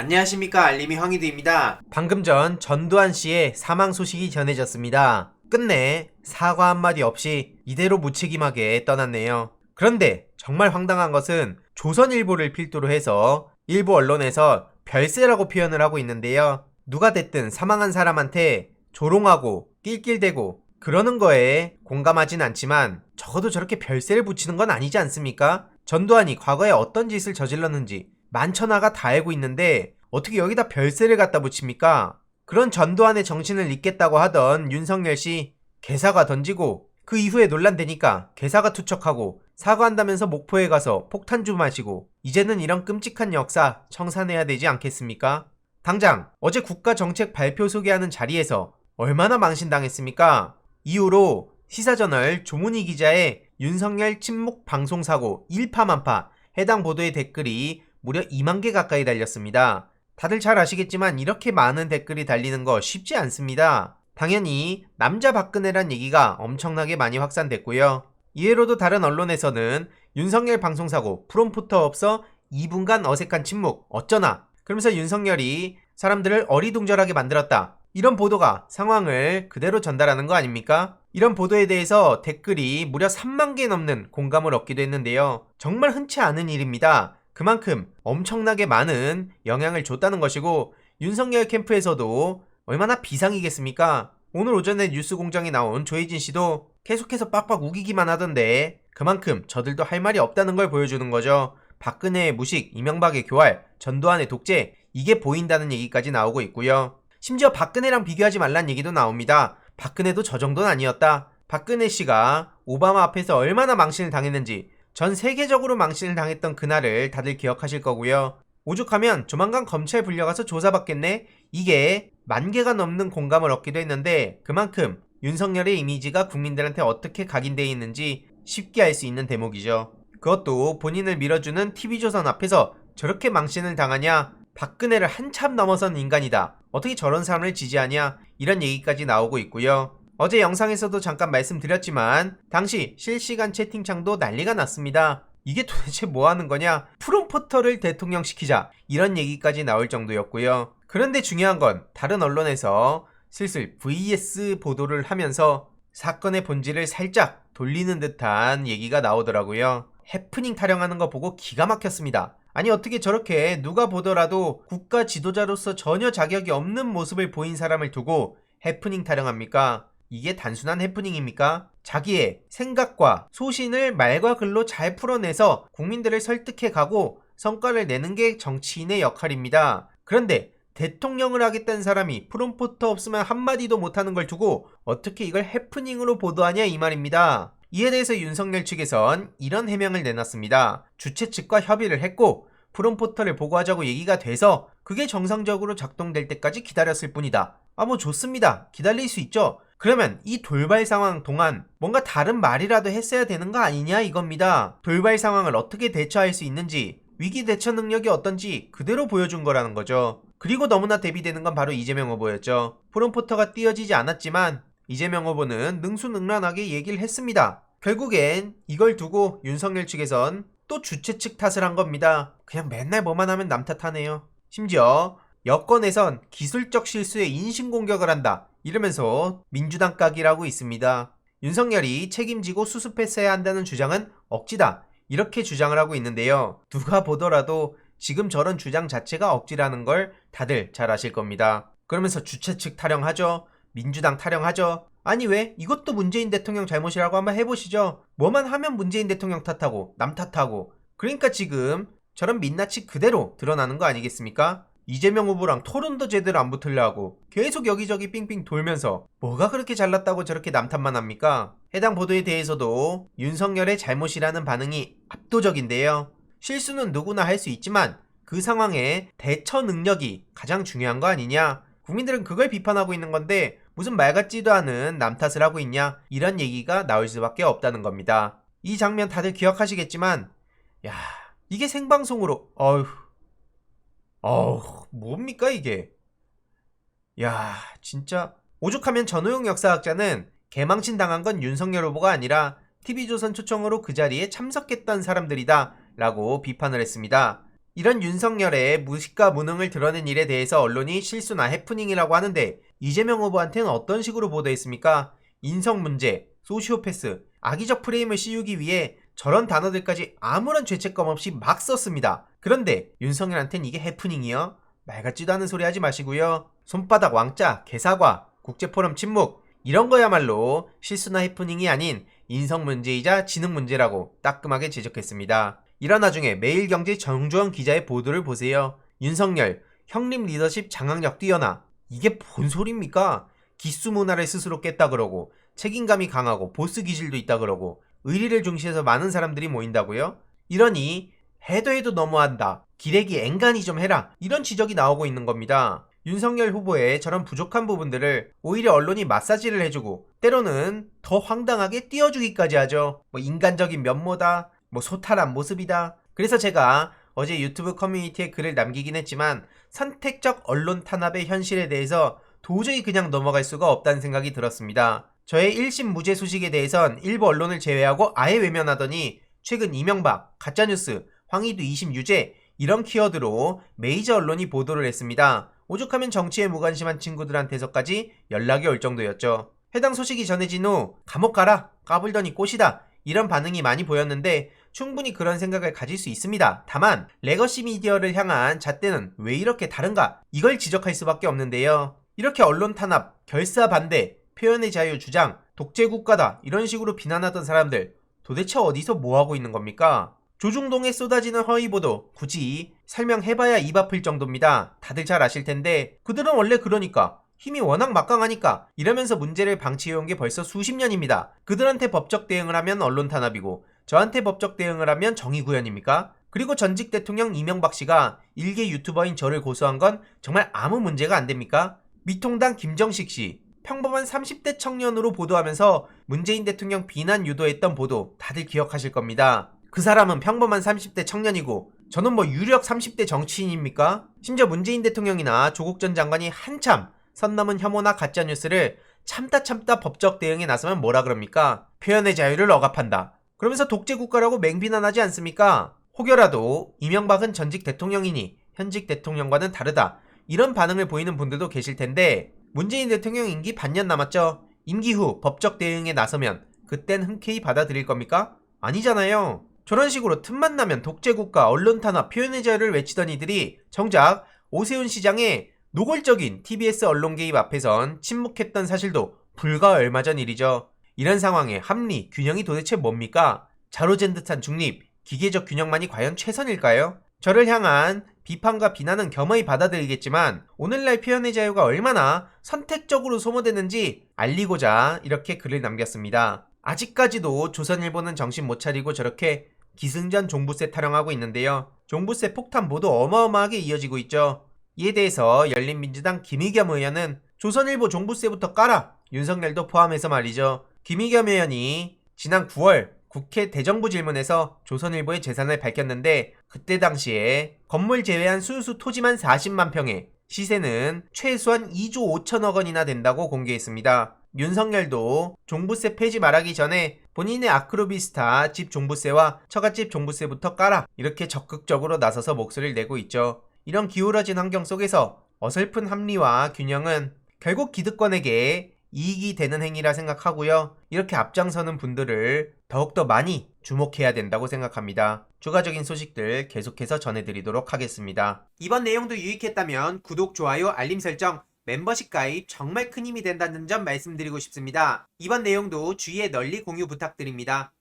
안녕하십니까, 알림이 황희두입니다. 방금 전 전두환 씨의 사망 소식이 전해졌습니다. 끝내 사과 한마디 없이 이대로 무책임하게 떠났네요. 그런데 정말 황당한 것은 조선일보를 필두로 해서 일부 언론에서 별세라고 표현을 하고 있는데요. 누가 됐든 사망한 사람한테 조롱하고 낄낄대고 그러는 거에 공감하진 않지만 적어도 저렇게 별세를 붙이는 건 아니지 않습니까? 전두환이 과거에 어떤 짓을 저질렀는지 만천하가 다 알고 있는데 어떻게 여기다 별세를 갖다 붙입니까? 그런 전두환의 정신을 잇겠다고 하던 윤석열 씨 개사가 던지고 그 이후에 논란되니까 개사가 투척하고 사과한다면서 목포에 가서 폭탄주 마시고 이제는 이런 끔찍한 역사 청산해야 되지 않겠습니까? 당장 어제 국가정책 발표 소개하는 자리에서 얼마나 망신당했습니까? 이후로 시사저널 조문희 기자의 윤석열 침묵 방송사고 일파만파 해당 보도의 댓글이 무려 2만 개 가까이 달렸습니다. 다들 잘 아시겠지만 이렇게 많은 댓글이 달리는 거 쉽지 않습니다. 당연히 남자 박근혜란 얘기가 엄청나게 많이 확산됐고요. 이외로도 다른 언론에서는 윤석열 방송사고 프롬프터 없어 2분간 어색한 침묵 어쩌나 그러면서 윤석열이 사람들을 어리둥절하게 만들었다. 이런 보도가 상황을 그대로 전달하는 거 아닙니까? 이런 보도에 대해서 댓글이 무려 3만 개 넘는 공감을 얻기도 했는데요. 정말 흔치 않은 일입니다. 그만큼 엄청나게 많은 영향을 줬다는 것이고 윤석열 캠프에서도 얼마나 비상이겠습니까? 오늘 오전에 뉴스공장에 나온 조혜진 씨도 계속해서 빡빡 우기기만 하던데 그만큼 저들도 할 말이 없다는 걸 보여주는 거죠. 박근혜의 무식, 이명박의 교활, 전두환의 독재 이게 보인다는 얘기까지 나오고 있고요. 심지어 박근혜랑 비교하지 말란 얘기도 나옵니다. 박근혜도 저 정도는 아니었다. 박근혜 씨가 오바마 앞에서 얼마나 망신을 당했는지 전 세계적으로 망신을 당했던 그날을 다들 기억하실 거고요. 오죽하면 조만간 검찰 불려가서 조사받겠네? 이게 10,000개가 넘는 공감을 얻기도 했는데 그만큼 윤석열의 이미지가 국민들한테 어떻게 각인되어 있는지 쉽게 알 수 있는 대목이죠. 그것도 본인을 밀어주는 TV조선 앞에서 저렇게 망신을 당하냐? 박근혜를 한참 넘어선 인간이다. 어떻게 저런 사람을 지지하냐? 이런 얘기까지 나오고 있고요. 어제 영상에서도 잠깐 말씀드렸지만 당시 실시간 채팅창도 난리가 났습니다. 이게 도대체 뭐 하는 거냐? 프롬포터를 대통령 시키자. 이런 얘기까지 나올 정도였고요. 그런데 중요한 건 다른 언론에서 슬슬 VS 보도를 하면서 사건의 본질을 살짝 돌리는 듯한 얘기가 나오더라고요. 해프닝 타령하는 거 보고 기가 막혔습니다. 아니 어떻게 저렇게 누가 보더라도 국가 지도자로서 전혀 자격이 없는 모습을 보인 사람을 두고 해프닝 타령합니까? 이게 단순한 해프닝입니까? 자기의 생각과 소신을 말과 글로 잘 풀어내서 국민들을 설득해 가고 성과를 내는 게 정치인의 역할입니다. 그런데 대통령을 하겠다는 사람이 프롬포터 없으면 한마디도 못하는 걸 두고 어떻게 이걸 해프닝으로 보도하냐 이 말입니다. 이에 대해서 윤석열 측에선 이런 해명을 내놨습니다. 주최 측과 협의를 했고 프롬포터를 보고하자고 얘기가 돼서 그게 정상적으로 작동될 때까지 기다렸을 뿐이다. 뭐 좋습니다. 기다릴 수 있죠. 그러면 이 돌발 상황 동안 뭔가 다른 말이라도 했어야 되는 거 아니냐 이겁니다. 돌발 상황을 어떻게 대처할 수 있는지 위기 대처 능력이 어떤지 그대로 보여준 거라는 거죠. 그리고 너무나 대비되는 건 바로 이재명 후보였죠. 프롬포터가 띄어지지 않았지만 이재명 후보는 능수능란하게 얘기를 했습니다. 결국엔 이걸 두고 윤석열 측에선 또 주최 측 탓을 한 겁니다. 그냥 맨날 뭐만 하면 남 탓하네요. 심지어 여권에선 기술적 실수에 인신공격을 한다 이러면서 민주당 각이라고 있습니다. 윤석열이 책임지고 수습했어야 한다는 주장은 억지다 이렇게 주장을 하고 있는데요. 누가 보더라도 지금 저런 주장 자체가 억지라는 걸 다들 잘 아실 겁니다. 그러면서 주최 측 타령하죠. 민주당 타령하죠. 아니 왜? 이것도 문재인 대통령 잘못이라고 한번 해보시죠. 뭐만 하면 문재인 대통령 탓하고 남 탓하고 그러니까 지금 저런 민낯이 그대로 드러나는 거 아니겠습니까? 이재명 후보랑 토론도 제대로 안 붙으려 하고 계속 여기저기 삥삥 돌면서 뭐가 그렇게 잘났다고 저렇게 남 탓만 합니까? 해당 보도에 대해서도 윤석열의 잘못이라는 반응이 압도적인데요. 실수는 누구나 할 수 있지만 그 상황에 대처 능력이 가장 중요한 거 아니냐? 국민들은 그걸 비판하고 있는 건데 무슨 말 같지도 않은 남 탓을 하고 있냐? 이런 얘기가 나올 수밖에 없다는 겁니다. 이 장면 다들 기억하시겠지만 야 이게 생방송으로 뭡니까 이게? 야 진짜 오죽하면 전호영 역사학자는 개망신 당한 건 윤석열 후보가 아니라 TV조선 초청으로 그 자리에 참석했던 사람들이다 라고 비판을 했습니다. 이런 윤석열의 무식과 무능을 드러낸 일에 대해서 언론이 실수나 해프닝이라고 하는데 이재명 후보한테는 어떤 식으로 보도했습니까? 인성 문제, 소시오패스, 악의적 프레임을 씌우기 위해 저런 단어들까지 아무런 죄책감 없이 막 썼습니다. 그런데 윤석열한테는 이게 해프닝이요? 말 같지도 않은 소리 하지 마시고요. 손바닥 왕자, 개사과, 국제포럼 침묵 이런 거야말로 실수나 해프닝이 아닌 인성 문제이자 지능 문제라고 따끔하게 지적했습니다. 이런 와중에 매일경제 정주원 기자의 보도를 보세요. 윤석열, 형님 리더십 장악력 뛰어나. 이게 뭔 소리입니까? 기수 문화를 스스로 깼다 그러고 책임감이 강하고 보스 기질도 있다 그러고 의리를 중시해서 많은 사람들이 모인다고요? 이러니 해도 너무한다. 기레기 앵간히 좀 해라. 이런 지적이 나오고 있는 겁니다. 윤석열 후보의 저런 부족한 부분들을 오히려 언론이 마사지를 해주고 때로는 더 황당하게 띄워주기까지 하죠. 인간적인 면모다. 소탈한 모습이다. 그래서 제가 어제 유튜브 커뮤니티에 글을 남기긴 했지만 선택적 언론 탄압의 현실에 대해서 도저히 그냥 넘어갈 수가 없다는 생각이 들었습니다. 저의 1심 무죄 소식에 대해선 일부 언론을 제외하고 아예 외면하더니 최근 이명박, 가짜뉴스, 황희두 2심 유죄 이런 키워드로 메이저 언론이 보도를 했습니다. 오죽하면 정치에 무관심한 친구들한테서까지 연락이 올 정도였죠. 해당 소식이 전해진 후 감옥 가라, 까불더니 꽃이다 이런 반응이 많이 보였는데 충분히 그런 생각을 가질 수 있습니다. 다만 레거시 미디어를 향한 잣대는 왜 이렇게 다른가? 이걸 지적할 수밖에 없는데요. 이렇게 언론 탄압, 결사 반대, 표현의 자유 주장, 독재 국가다 이런 식으로 비난하던 사람들 도대체 어디서 뭐하고 있는 겁니까? 조중동에 쏟아지는 허위보도 굳이 설명해봐야 입 아플 정도입니다. 다들 잘 아실 텐데 그들은 원래 그러니까 힘이 워낙 막강하니까 이러면서 문제를 방치해온 게 벌써 수십 년입니다. 그들한테 법적 대응을 하면 언론 탄압이고 저한테 법적 대응을 하면 정의 구현입니까? 그리고 전직 대통령 이명박 씨가 일개 유튜버인 저를 고소한 건 정말 아무 문제가 안 됩니까? 미통당 김정식 씨 평범한 30대 청년으로 보도하면서 문재인 대통령 비난 유도했던 보도 다들 기억하실 겁니다. 그 사람은 평범한 30대 청년이고 저는 유력 30대 정치인입니까? 심지어 문재인 대통령이나 조국 전 장관이 한참 선 넘은 혐오나 가짜뉴스를 참다 법적 대응에 나서면 뭐라 그럽니까? 표현의 자유를 억압한다. 그러면서 독재 국가라고 맹비난하지 않습니까? 혹여라도 이명박은 전직 대통령이니 현직 대통령과는 다르다. 이런 반응을 보이는 분들도 계실 텐데 문재인 대통령 임기 반년 남았죠. 임기 후 법적 대응에 나서면 그땐 흔쾌히 받아들일 겁니까? 아니잖아요. 저런 식으로 틈만 나면 독재국가, 언론 탄압, 표현의 자유를 외치던 이들이 정작 오세훈 시장의 노골적인 TBS 언론 개입 앞에선 침묵했던 사실도 불과 얼마 전 일이죠. 이런 상황에 합리, 균형이 도대체 뭡니까? 자로잰 듯한 중립, 기계적 균형만이 과연 최선일까요? 저를 향한 비판과 비난은 겸허히 받아들이겠지만 오늘날 표현의 자유가 얼마나 선택적으로 소모되는지 알리고자 이렇게 글을 남겼습니다. 아직까지도 조선일보는 정신 못 차리고 저렇게 기승전 종부세 타령하고 있는데요. 종부세 폭탄 보도 어마어마하게 이어지고 있죠. 이에 대해서 열린민주당 김의겸 의원은 조선일보 종부세부터 깔아! 윤석열도 포함해서 말이죠. 김의겸 의원이 지난 9월 국회 대정부 질문에서 조선일보의 재산을 밝혔는데 그때 당시에 건물 제외한 순수 토지만 40만 평에 시세는 최소한 2조 5천억 원이나 된다고 공개했습니다. 윤석열도 종부세 폐지 말하기 전에 본인의 아크로비스타 집 종부세와 처갓집 종부세부터 깔아 이렇게 적극적으로 나서서 목소리를 내고 있죠. 이런 기울어진 환경 속에서 어설픈 합리와 균형은 결국 기득권에게 이익이 되는 행위라 생각하고요. 이렇게 앞장서는 분들을 더욱더 많이 주목해야 된다고 생각합니다. 추가적인 소식들 계속해서 전해드리도록 하겠습니다. 이번 내용도 유익했다면 구독, 좋아요, 알림 설정, 멤버십 가입 정말 큰 힘이 된다는 점 말씀드리고 싶습니다. 이번 내용도 주위에 널리 공유 부탁드립니다.